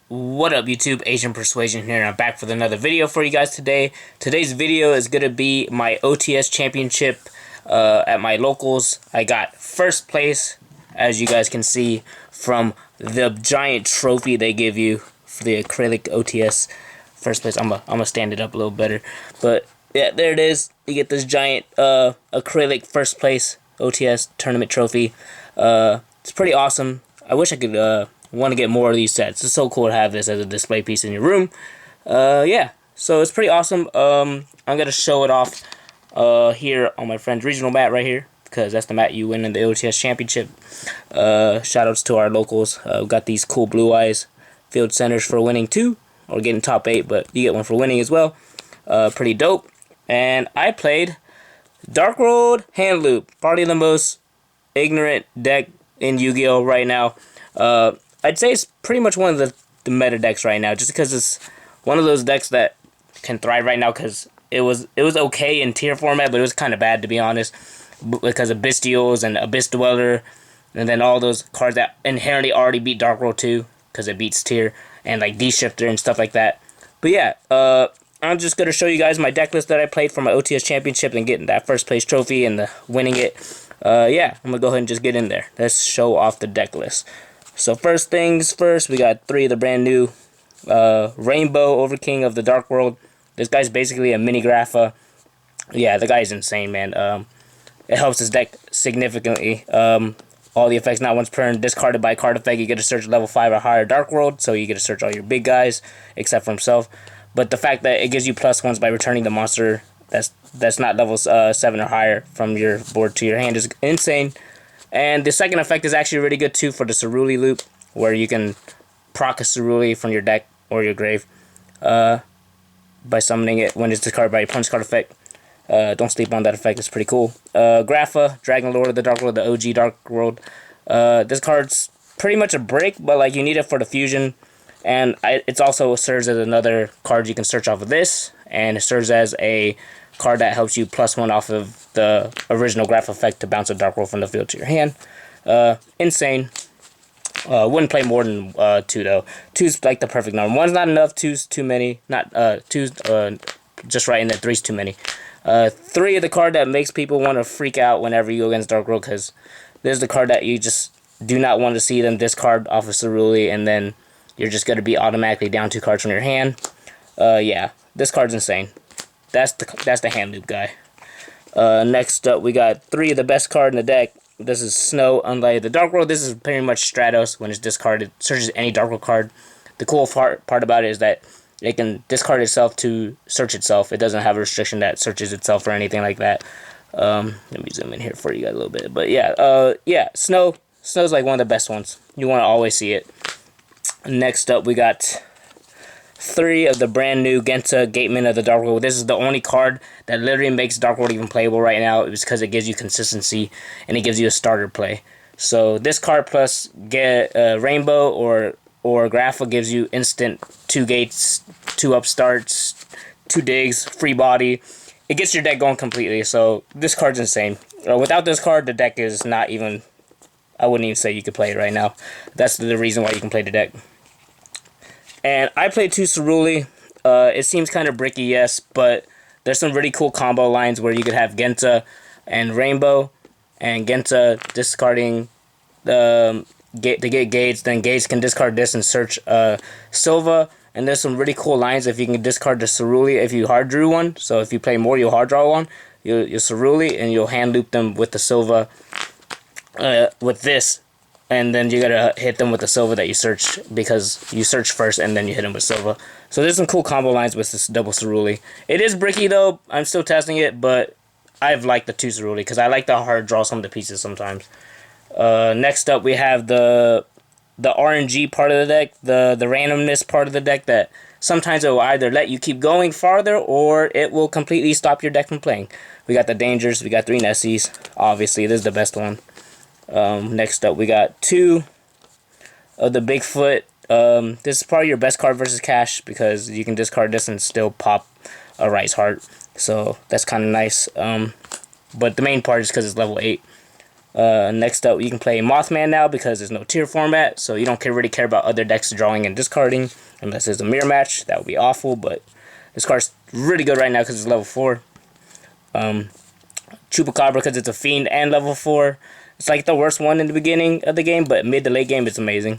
What up YouTube, Asian Persuasion here, and I'm back with another video for you guys today. Today's video is going to be my OTS championship at my locals. I got first place, as you guys can see, from the giant trophy they give you for the acrylic OTS. First place, I'm gonna stand it up a little better. But yeah, there it is. You get this giant acrylic first place OTS tournament trophy. It's pretty awesome. I wish I could want to get more of these sets. It's so cool to have this as a display piece in your room. Yeah, so it's pretty awesome. I'm gonna show it off here on my friend's regional mat right here, because that's the mat you win in the OTS championship. Shoutouts to our locals. We got these cool blue eyes field centers for winning 2 or getting top 8, but you get one for winning as well. Pretty dope. And I played Dark World Hand Loop, probably the most ignorant deck in Yu-Gi-Oh right now. I'd say it's pretty much one of the meta decks right now, just because it's one of those decks that can thrive right now, because it was okay in tier format, but it was kind of bad, to be honest, because of Bestials and Abyss Dweller, and then all those cards that inherently already beat Dark World 2, because it beats tier, and like D-Shifter and stuff like that. But yeah, I'm just going to show you guys my deck list that I played for my OTS championship and getting that first place trophy and winning it. Yeah, I'm going to go ahead and just get in there. Let's show off the deck list. So first things first, we got 3 of the brand new Rainbow Overking of the Dark World. This guy's basically a mini Grapha. Yeah, the guy's insane, man. It helps his deck significantly. All the effects not once per turn discarded by card effect. You get to search level 5 or higher Dark World, so you get to search all your big guys except for himself. But the fact that it gives you +1s by returning the monster that's not level 7 or higher from your board to your hand is insane. And the second effect is actually really good too for the Ceruli loop, where you can proc a Ceruli from your deck or your grave by summoning it when it's discarded by your punch card effect. Don't sleep on that effect, it's pretty cool. Grapha, Dragon Lord of the Dark World, the OG Dark World. This card's pretty much a brick, but like you need it for the fusion. And it also serves as another card you can search off of this, and it serves as a card that helps you +1 off of the original Graph effect to bounce a Dark World from the field to your hand. Insane. Wouldn't play more than 2 though. 2's like the perfect number. 1's not enough, 2's too many. Not 2's just right, and then 3's too many. 3 is the card that makes people want to freak out whenever you go against Dark World, because this is the card that you just do not want to see them discard off of Ceruli, and then you're just going to be automatically down 2 cards from your hand. Yeah, this card's insane. That's the hand loop guy. Next up, we got 3 of the best card in the deck. This is Snow, unlike the Dark World. This is pretty much Stratos. When it's discarded, searches any Dark World card. The cool part about it is that it can discard itself to search itself. It doesn't have a restriction that searches itself or anything like that. Let me zoom in here for you guys a little bit. But yeah, yeah, Snow's like one of the best ones. You want to always see it. Next up, we got 3 of the brand new Genta Gateman of the Dark World. This is the only card that literally makes Dark World even playable right now. It's because it gives you consistency and it gives you a starter play. So this card plus get Rainbow or Grapha gives you instant 2 gates, 2 upstarts, 2 digs, free body. It gets your deck going completely. So this card's insane. Without this card, the deck is not even. I wouldn't even say you could play it right now. That's the reason why you can play the deck. And I played 2 Ceruli. It seems kind of bricky, yes, but there's some really cool combo lines where you could have Genta and Rainbow, and Genta discarding to get Gage, then Gage can discard this and search Silva. And there's some really cool lines if you can discard the Ceruli if you hard drew one. So if you play more, you'll hard draw one. You'll Ceruli, and you'll hand loop them with the Silva. With this, and then you gotta hit them with the Silva that you search, because you search first and then you hit them with Silva. So there's some cool combo lines with this double Ceruli. It is bricky though. I'm still testing it, but I've liked the 2 Ceruli because I like to hard draw some of the pieces sometimes. Next up, we have the RNG part of the deck, the randomness part of the deck, that sometimes it will either let you keep going farther or it will completely stop your deck from playing. We got the Dangers, we got 3 Nessies. Obviously, this is the best one. Next up, we got 2 of the Bigfoot. This is probably your best card versus cash, because you can discard this and still pop a Rice Heart. So that's kind of nice. But the main part is because it's level 8. Next up, you can play Mothman now because there's no tier format, so you don't really care about other decks drawing and discarding unless it's a mirror match. That would be awful, but this card's really good right now because it's level 4. Chupacabra because it's a fiend and level 4. It's like the worst one in the beginning of the game, but mid to late game it's amazing.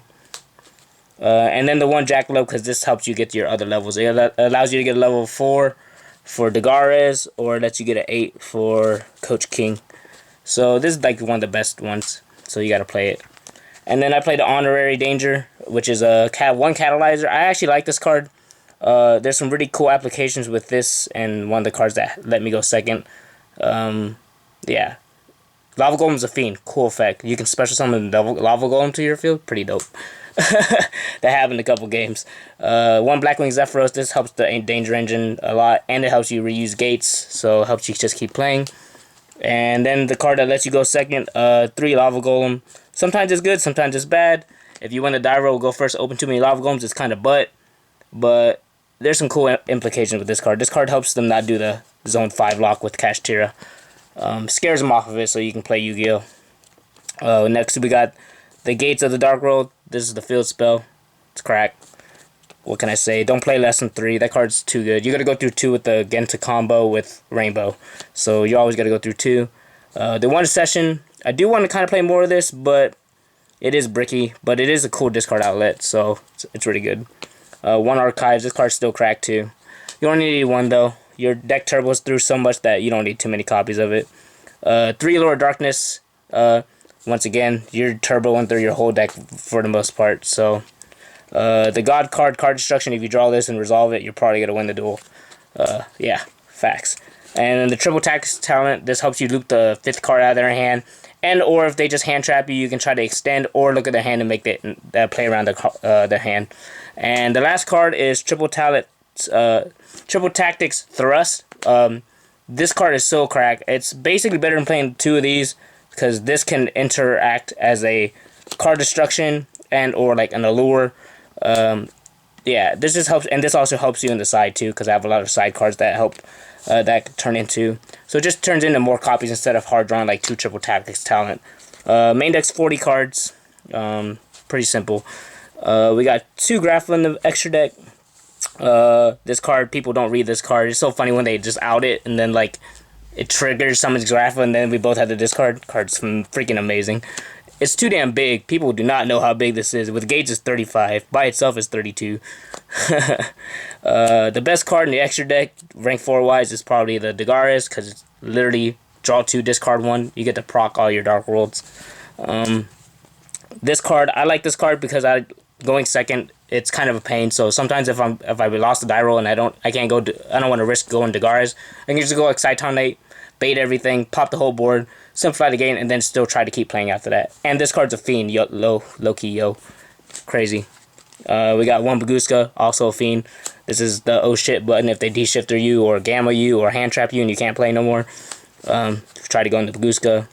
And then the one Jackalope because this helps you get to your other levels. It allows you to get a level 4 for Dagares, or it lets you get an 8 for Coach King. So this is like one of the best ones, so you gotta play it. And then I played the Honorary Danger, which is a one catalyzer. I actually like this card. There's some really cool applications with this, and one of the cards that let me go second. Yeah, Lava Golem's a fiend. Cool effect. You can special summon the Lava Golem to your field. Pretty dope. That happened a couple games. One Blackwing Zephyros. This helps the Danger Engine a lot, and it helps you reuse gates, so it helps you just keep playing. And then the card that lets you go second, 3 Lava Golem. Sometimes it's good, sometimes it's bad. If you win the die roll, go first, open too many Lava Golems, it's kind of but there's some cool implications with this card. This card helps them not do the Zone 5 lock with Kashtira. Scares them off of it, so you can play Yu-Gi-Oh! Next we got the Gates of the Dark World. This is the field spell. It's crack. What can I say? Don't play less than 3. That card's too good. You gotta go through 2 with the Genta combo with Rainbow. So you always gotta go through 2. The one session, I do want to kind of play more of this, but it is bricky. But it is a cool discard outlet, so it's really good. One Archives. This card's still cracked too. You only need 1 though. Your deck turbos through so much that you don't need too many copies of it. 3 Lure of Darkness. Once again, you're turboing through your whole deck for the most part, so... the God card destruction, if you draw this and resolve it, you're probably going to win the duel. Yeah, facts. And then the triple tax talent, this helps you loop the 5th card out of their hand. And or if they just hand trap you, you can try to extend or look at their hand and make that play around their hand. And the last card is triple tactics thrust. This card is so cracked. It's basically better than playing 2 of these because this can interact as a card destruction and or like an allure. Yeah, this just helps, and this also helps you in the side too, because I have a lot of side cards that help that turn into. So it just turns into more copies instead of hard drawing like 2 triple tactics talent. Main deck's 40 cards. Pretty simple. We got 2 Grapple in the extra deck. This card, people don't read this card. It's so funny when they just out it and then like it triggers someone's Grapple and then we both have the discard. Card's freaking amazing. It's too damn big. People do not know how big this is. With Gates, it's 35. By itself, it's 32. The best card in the extra deck, rank 4-wise, is probably the Dagares, because it's literally draw 2, discard 1. You get to proc all your Dark Worlds. This card, I like this card because going second, it's kind of a pain. So sometimes if I lost the die roll and I don't want to risk going Dagares, I can just go Excitonate, bait everything, pop the whole board, simplify the game, and then still try to keep playing after that. And this card's a fiend, low-key, crazy. We got 1 Baguska, also a fiend. This is the oh shit button if they de-shifter you or gamma you or hand trap you and you can't play no more. Try to go into Baguska.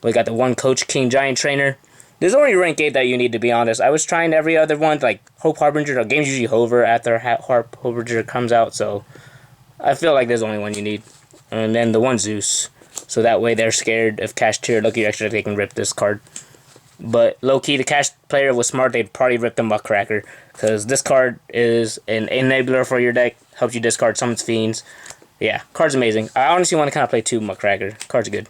We got the 1 Coach King Giant Trainer. There's only rank 8 that you need, to be honest. I was trying every other one, like Hope Harbinger. Games usually hover after Hope Harbinger comes out, so I feel like there's only one you need. And then the 1 Zeus. So that way they're scared if Kashtira look at you extra, they can rip this card. But low-key, the Cash player was smart. They'd probably rip the Muckracker. Because this card is an enabler for your deck. Helps you discard summons fiends. Yeah, card's amazing. I honestly want to kind of play 2 Muckracker. Card's good.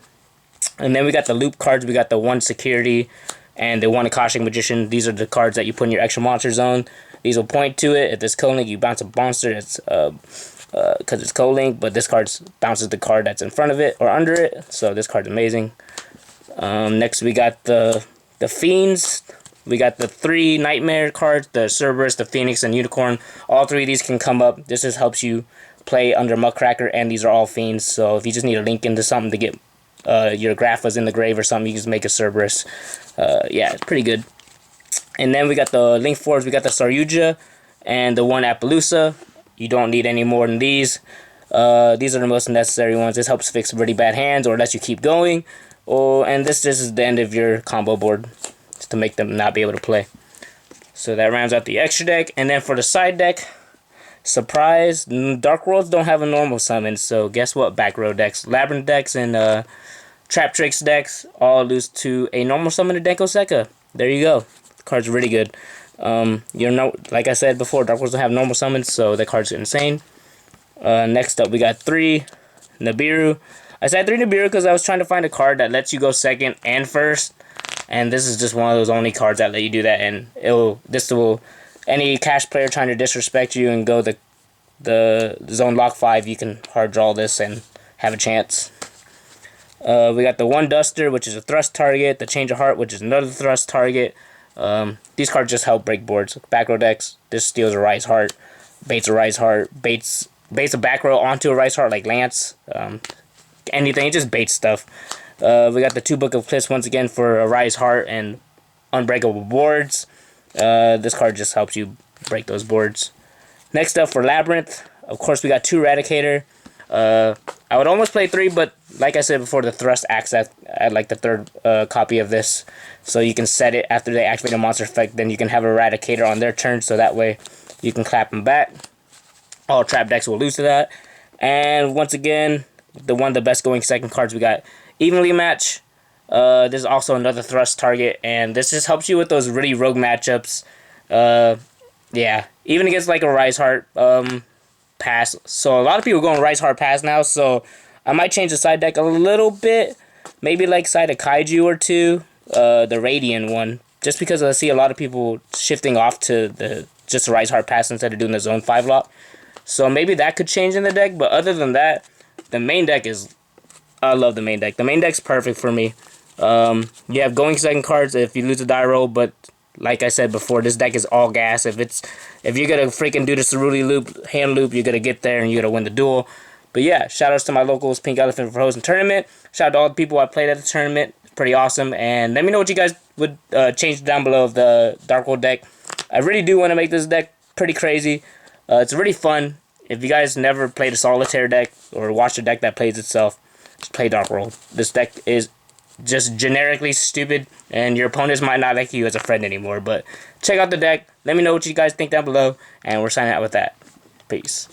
And then we got the loop cards. We got the 1 Security and the 1 Akashic Magician. These are the cards that you put in your extra monster zone. These will point to it. If it's co-link, you bounce a monster. It's because it's co-link, but this card bounces the card that's in front of it or under it. So this card's amazing. Next we got the Fiends. We got the 3 Nightmare cards, the Cerberus, the Phoenix, and Unicorn. All 3 of these can come up. This just helps you play under Muckracker, and these are all Fiends. So if you just need a link into something to get your Grapha's in the grave or something, you just make a Cerberus. Yeah, it's pretty good. And then we got the Link 4s. We got the Saryuja and the 1 Appaloosa. You don't need any more than these. These are the most necessary ones. This helps fix really bad hands or lets you keep going. And this is the end of your combo board, just to make them not be able to play. So that rounds out the extra deck. And then for the side deck, surprise, Dark Worlds don't have a normal summon. So guess what? Back row decks, Labyrinth decks, and Trap Tricks decks all lose to a normal summon of Denko Sekka. There you go. The card's really good. Like I said before, Dark Worlds don't have normal summons, so the card's insane. Next up, we got 3 Nibiru. I said 3 Nibiru because I was trying to find a card that lets you go second and first, and this is just one of those only cards that let you do that. And any cash player trying to disrespect you and go the zone lock 5, you can hard draw this and have a chance. We got the 1 Duster, which is a thrust target. The Change of Heart, which is another thrust target. These cards just help break boards. Back row decks, this steals a Rise Heart, baits a Rise Heart, baits a back row onto a Rise Heart like Lance. Anything, it just baits stuff. We got the 2 Book of Cliffs once again for a Rise Heart and unbreakable boards. This card just helps you break those boards. Next up for Labyrinth, of course we got 2 Eradicator. I would almost play 3, but like I said before, the Thrust acts at like the 3rd copy of this. So you can set it after they activate a monster effect, then you can have Eradicator on their turn, so that way you can clap them back. All trap decks will lose to that. And once again, one of the best going second cards, we got Evenly Match. This is also another thrust target, and this just helps you with those really rogue matchups. Yeah, even against like a Rise Heart pass. So a lot of people are going Rise Heart pass now, so I might change the side deck a little bit. Maybe like side a Kaiju or 2, the Radiant one, just because I see a lot of people shifting off to just a Rise Heart pass instead of doing the zone 5 lock. So maybe that could change in the deck, but other than that, the main deck is... I love the main deck. The main deck's perfect for me. You have going second cards if you lose a die roll, but like I said before, this deck is all gas. If you're gonna freaking do the Cerulli loop, hand loop, you're gonna get there and you're gonna win the duel. But yeah, shout outs to my locals, Pink Elephant, for hosting the tournament. Shout out to all the people I played at the tournament. It's pretty awesome. And let me know what you guys would change down below of the Dark World deck. I really do want to make this deck pretty crazy. It's really fun. If you guys never played a solitaire deck or watched a deck that plays itself, just play Dark World. This deck is just generically stupid, and your opponents might not like you as a friend anymore. But check out the deck. Let me know what you guys think down below, and we're signing out with that. Peace.